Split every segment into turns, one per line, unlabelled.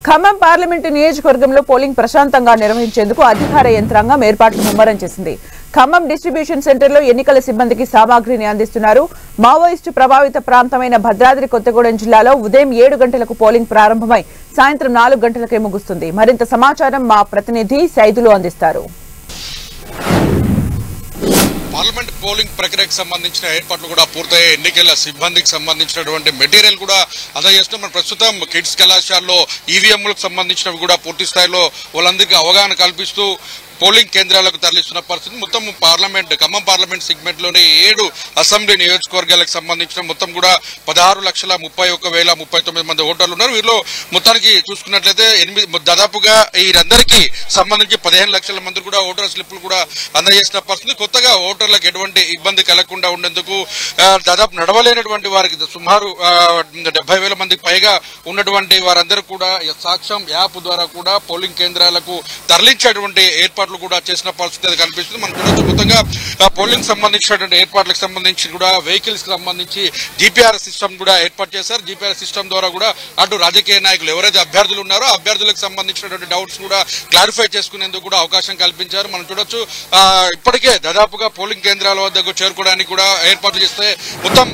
Khammam parliament నియోజకవర్గంలో polling ప్రశాంతంగా నిర్వహించేందుకు అధికార యంత్రాంగం ఏర్పాట్లు ముమ్మరం చేసింది. ఖమ్మం డిస్ట్రిబ్యూషన్ సెంటర్లో ఎన్నికల సిబ్బందికి సామాగ్రిని అందిస్తున్నారు. మావోయిస్టు ప్రభావిత ప్రాంతమైన భద్రాద్రి కొత్తగూడెం జిల్లాలో ఉదయం 7 గంటలకు పోలింగ్ ప్రారంభమై సాయంత్రం 4 గంటలకే ముగుస్తుంది. మరింత సమాచారం మా ప్రతినిధి సైదులు అందిస్తారు.
పార్లమెంట్ పోలింగ్ ప్రక్రియకు సంబంధించిన ఏర్పాట్లు కూడా పూర్తయ్యే ఎన్నికల సిబ్బందికి సంబంధించినటువంటి మెటీరియల్ కూడా అందజేస్తున్నాం. మన ప్రస్తుతం కిడ్స్ కళాశాలలో ఈవీఎంలకు సంబంధించినవి కూడా పూర్తి స్థాయిలో వాళ్ళందరికీ అవగాహన కల్పిస్తూ పోలింగ్ కేంద్రాలకు తరలిస్తున్న పరిస్థితి. మొత్తం ఖమ్మం పార్లమెంట్ సెగ్మెంట్ లోని 7 అసెంబ్లీ నియోజకవర్గాలకు సంబంధించిన మొత్తం కూడా 16,31,039 మంది ఓటర్లు ఉన్నారు. వీరిలో మొత్తానికి చూసుకున్నట్లయితే దాదాపుగా వీరందరికీ సంబంధించి 15 లక్షల మంది కూడా ఓటర్ స్లిప్లు కూడా అందజేసిన పరిస్థితి. కొత్తగా ఓటర్లకు ఎటువంటి ఇబ్బంది కలగకుండా ఉండేందుకు దాదాపు నడవలేనటువంటి వారికి సుమారు 70,000 మందికి పైగా ఉన్నటువంటి వారందరూ కూడా సాక్ష్యం యాప్ ద్వారా కూడా పోలింగ్ కేంద్రాలకు తరలించేటువంటి ఏర్పాట్లు కూడా చేసిన పరిస్థితి కనిపిస్తుంది. మనం చూడొచ్చు మొత్తంగా పోలింగ్ సంబంధించినటువంటి ఏర్పాట్లకు సంబంధించి కూడా వెహికల్స్ కి సంబంధించి జీపీఆర్ సిస్టమ్ కూడా ఏర్పాటు చేశారు. జీపీఆర్ సిస్టమ్ ద్వారా కూడా అటు రాజకీయ నాయకులు ఎవరైతే అభ్యర్థులు ఉన్నారో అభ్యర్థులకు సంబంధించినటువంటి డౌట్స్ కూడా క్లారిఫై చేసుకునేందుకు కూడా అవకాశం కల్పించారు. మనం చూడొచ్చు ఇప్పటికే దాదాపుగా పోలింగ్ కేంద్రాల వద్దకు చేరుకోవడానికి కూడా ఏర్పాట్లు చేస్తే మొత్తం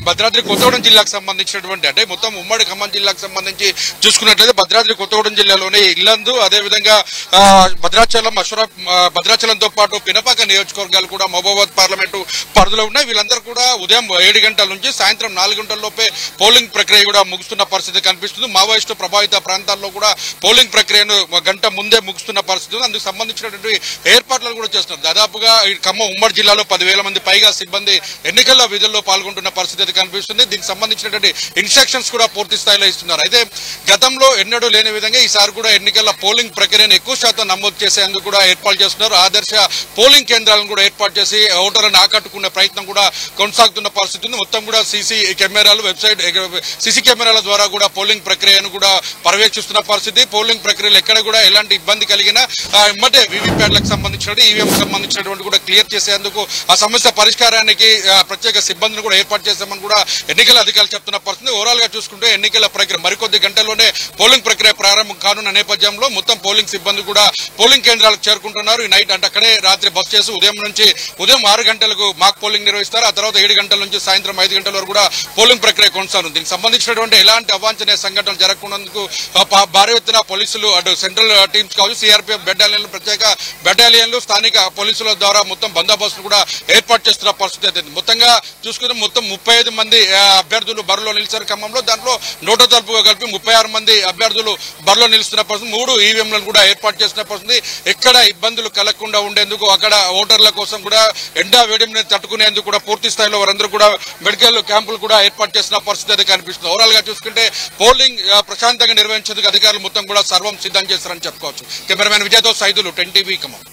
భద్రాద్రి కొత్తగూడెం జిల్లాకు సంబంధించినటువంటి అంటే మొత్తం ఉమ్మడి ఖమ్మం జిల్లాకు సంబంధించి చూసుకున్నట్లయితే భద్రాద్రి కొత్తగూడెం జిల్లాలోని ఇల్లందు అదేవిధంగా భద్రాచలంతో పాటు పినపాక నియోజకవర్గాలు కూడా మహబూబాబాద్ పార్లమెంటు పరిధిలో ఉన్నాయి. వీళ్ళందరూ కూడా ఉదయం 7 గంటల నుంచి సాయంత్రం 4 గంటల్లోపే పోలింగ్ ప్రక్రియ కూడా ముగుస్తున్న పరిస్థితి కనిపిస్తుంది. మావోయిస్టు ప్రభావిత ప్రాంతాల్లో కూడా పోలింగ్ ప్రక్రియను గంట ముందే ముగుస్తున్న పరిస్థితి. అందుకు సంబంధించినటువంటి ఏర్పాట్లను కూడా చేస్తున్నారు. దాదాపుగా ఖమ్మం ఉమ్మడి జిల్లాలో 10,000 మంది పైగా సిబ్బంది ఎన్నికల విధుల్లో పాల్గొంటున్న పరిస్థితి కనిపిస్తుంది. దీనికి సంబంధించినటువంటి ఇన్స్ట్రక్షన్స్ కూడా పూర్తి స్థాయిలో ఇస్తున్నారు. అయితే గతంలో ఎన్నడూ లేని విధంగా ఈసారి కూడా ఎన్నికల పోలింగ్ ప్రక్రియను ఎక్కువ శాతం నమోదు చేసేందుకు కూడా ఏర్పాటు చేస్తున్నారు. ఆదర్శ పోలింగ్ కేంద్రాలను కూడా ఏర్పాటు చేసి ఓటర్లను ఆకట్టుకునే ప్రయత్నం కూడా కొనసాగుతున్న పరిస్థితి ఉంది. మొత్తం కూడా సీసీ కెమెరాలు వెబ్సైట్ సీసీ కెమెరాల ద్వారా కూడా పోలింగ్ ప్రక్రియను కూడా పర్యవేక్షిస్తున్న పరిస్థితి. పోలింగ్ ప్రక్రియలో ఎక్కడ కూడా ఎలాంటి ఇబ్బంది కలిగినా ఎమ్మటే వీవీప్యాట్లకు సంబంధించినటువంటి ఈవీఎం సంబంధించినటువంటి కూడా క్లియర్ చేసేందుకు ఆ సమస్య పరిష్కారానికి ప్రత్యేక సిబ్బందిని కూడా ఏర్పాటు చేశామని కూడా ఎన్నికల అధికారులు చెప్తున్న పరిస్థితి. ఓవరాల్ గా చూసుకుంటే ఎన్నికల ప్రక్రియ మరికొద్ది గంటల్లోనే పోలింగ్ ప్రక్రియ ప్రారంభం కానున్న నేపథ్యంలో మొత్తం పోలింగ్ సిబ్బంది కూడా పోలింగ్ కేంద్రాలకు చేరుకుంటున్నారు. ఈ నైట్ అంటే అక్కడే రాత్రి బస్ చేసి ఉదయం 6 గంటలకు మాక్ పోలింగ్ నిర్వహిస్తారు. ఆ తర్వాత 7 గంటల నుంచి సాయంత్రం 5 గంటల వరకు కూడా పోలింగ్ ప్రక్రియ కొనసాగుతుంది. దీనికి సంబంధించినటువంటి ఎలాంటి అవాంఛనీయ సంఘటనలు జరగకుండాందుకు భారీ ఎత్తున పోలీసులు అటు సెంట్రల్ టీమ్స్ కావచ్చు సిఆర్పీఎఫ్ బెటాలియన్లు ప్రత్యేక బెటాలియన్లు స్థానిక పోలీసుల ద్వారా మొత్తం బందోబస్తు కూడా ఏర్పాటు చేస్తున్న పరిస్థితి అయితే మొత్తంగా చూసుకుంటే మొత్తం 35 మంది అభ్యర్థులు బరిలో నిలిచారు ఖమ్మంలో. దాంట్లో నోటో తలుపుగా కలిపి 36 మంది అభ్యర్థులు బరిలో నిలుస్తున్న పరిస్థితి. 3 ఈవీఎంలను కూడా ఏర్పాటు చేసిన పరిస్థితి. ఎక్కడ ఇబ్బందులు కలగకుండా ఉండేందుకు అక్కడ ఓటర్ల కోసం కూడా ఎండా వేడిని తట్టుకునేందుకు కూడా పూర్తి స్థాయిలో వారందరూ కూడా మెడికల్ క్యాంపులు కూడా ఏర్పాటు చేసిన పరిస్థితి అయితే కనిపిస్తుంది. ఓవరాల్ గా చూసుకుంటే పోలింగ్ ప్రశాంతంగా నిర్వహించేందుకు అధికారులు మొత్తం కూడా సర్వం సిద్ధం చేశారని చెప్పుకోవచ్చు. కెమెరామెన్ విజయ్తో సైదులు 10 టీవీ ఖమ్మం.